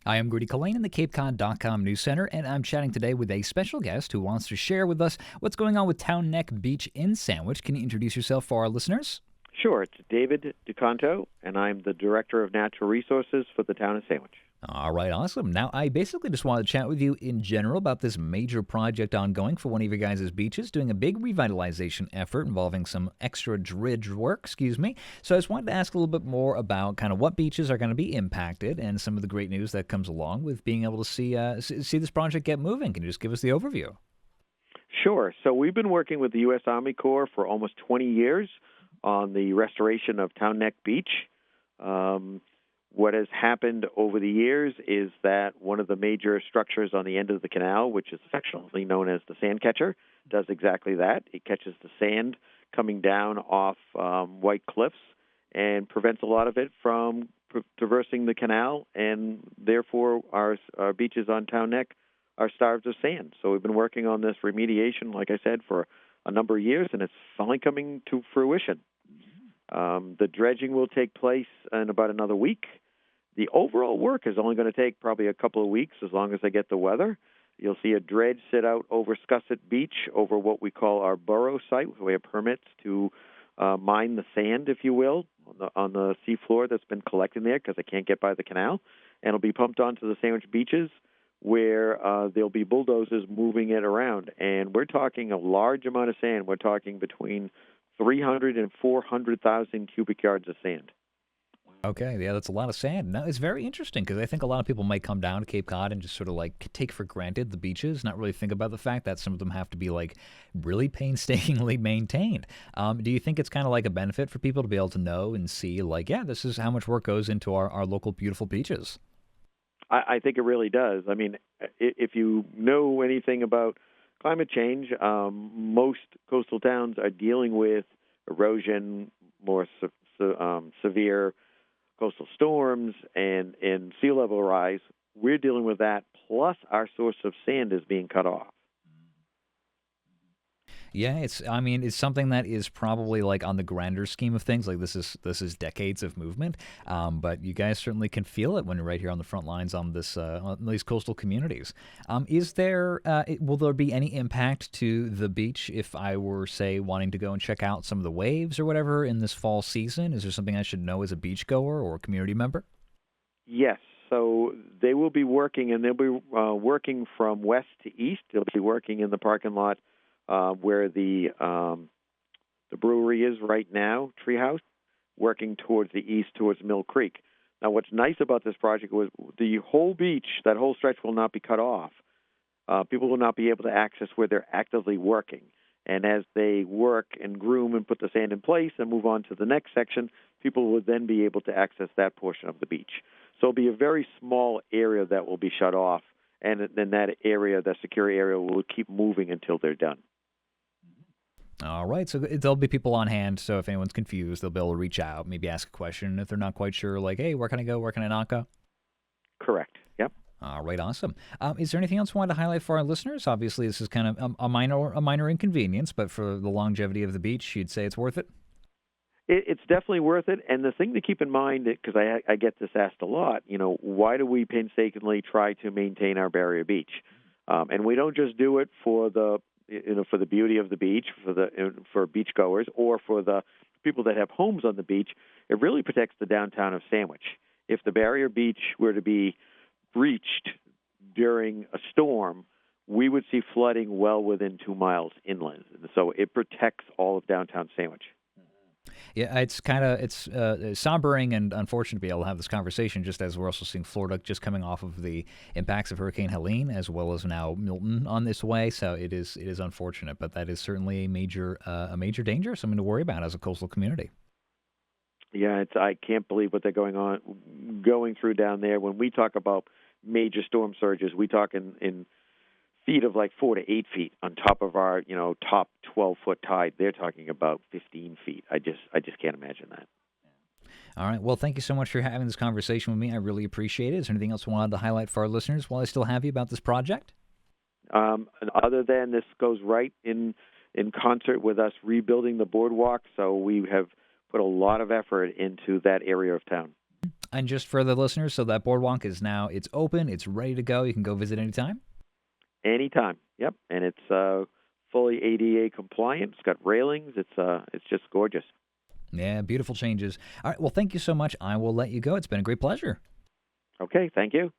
I am Grudy Collane in the CapeCod.com News Center, and I'm chatting today with a special guest who wants to share with us what's going on with Town Neck Beach in Sandwich. Can you introduce yourself for our listeners? Sure. It's David Ducanto, and I'm the Director of Natural Resources for the town of Sandwich. All right, awesome. Now, I basically just wanted to chat with you in general about this major project ongoing for one of your guys' beaches, doing a big revitalization effort involving some extra dredge work, So I just wanted to ask a little bit more about kind of what beaches are going to be impacted and some of the great news that comes along with being able to see this project get moving. Can you just give us the overview? Sure. So we've been working with the U.S. Army Corps for almost 20 years on the restoration of Town Neck Beach. What has happened over the years is that one of the major structures on the end of the canal, which is affectionately known as the sand catcher, does exactly that. It catches the sand coming down off white cliffs and prevents a lot of it from traversing the canal, and therefore our beaches on Town Neck are starved of sand. So we've been working on this remediation, like I said, for a number of years, and it's finally coming to fruition. The dredging will take place in about another week. The overall work is only going to take probably a couple of weeks as long as I get the weather. You'll see a dredge sit out over Scusset Beach over what we call our burrow site. We have permits to mine the sand, if you will, on the seafloor that's been collecting there because I can't get by the canal. And it'll be pumped onto the Sandwich beaches where there'll be bulldozers moving it around. And we're talking a large amount of sand. We're talking between 300 and 400,000 cubic yards of sand. Okay, yeah, that's a lot of sand. No, it's very interesting because I think a lot of people might come down to Cape Cod and just sort of like take for granted the beaches, not really think about the fact that some of them have to be like really painstakingly maintained. Do you think it's kind of like a benefit for people to be able to know and see, like, yeah, this is how much work goes into our local beautiful beaches? I think it really does. I mean, if you know anything about climate change, most coastal towns are dealing with erosion, more severe coastal storms, and sea level rise. We're dealing with that, plus our source of sand is being cut off. Yeah, it's something that is probably like on the grander scheme of things. Like this is decades of movement, but you guys certainly can feel it when you're right here on the front lines on these coastal communities. Will there be any impact to the beach if I were, say, wanting to go and check out some of the waves or whatever in this fall season? Is there something I should know as a beachgoer or a community member? Yes. So they will be working, and they'll be working from west to east. They'll be working in the parking lot where the brewery is right now, Treehouse, working towards the east, towards Mill Creek. Now, what's nice about this project was the whole beach, that whole stretch will not be cut off. People will not be able to access where they're actively working. And as they work and groom and put the sand in place and move on to the next section, people will then be able to access that portion of the beach. So it'll be a very small area that will be shut off, and then that area, the secure area, will keep moving until they're done. All right, so there'll be people on hand, so if anyone's confused, they'll be able to reach out, maybe ask a question if they're not quite sure, like, hey, where can I go, where can I not go? Correct. Yep. All right, awesome. Is there anything else you wanted to highlight for our listeners? Obviously, this is kind of a minor inconvenience, but for the longevity of the beach, you'd say it's worth it? It's definitely worth it. And the thing to keep in mind, because I get this asked a lot, why do we painstakingly try to maintain our barrier beach? And we don't just do it for the beauty of the beach, for beachgoers, or for the people that have homes on the beach. It really protects the downtown of Sandwich. If the barrier beach were to be breached during a storm, we would see flooding well within 2 miles inland. And so it protects all of downtown Sandwich. Yeah, it's sombering and unfortunate to be able to have this conversation just as we're also seeing Florida just coming off of the impacts of Hurricane Helene as well as now Milton on this way. So it is unfortunate, but that is certainly a major danger, something to worry about as a coastal community. Yeah, I can't believe what they're going through down there. When we talk about major storm surges, we talk in feet of like 4 to 8 feet on top of our top 12-foot tide. They're talking about 15 feet. I just can't imagine that. All right. Well, thank you so much for having this conversation with me. I really appreciate it. Is there anything else you wanted to highlight for our listeners while I still have you about this project? And other than this goes right in concert with us rebuilding the boardwalk, so we have put a lot of effort into that area of town. And just for the listeners, so that boardwalk is now it's open, it's ready to go. You can go visit anytime. Anytime. Yep, and it's fully ADA compliant. It's got railings. It's just gorgeous. Yeah, beautiful changes. All right, well, thank you so much. I will let you go. It's been a great pleasure. Okay, thank you.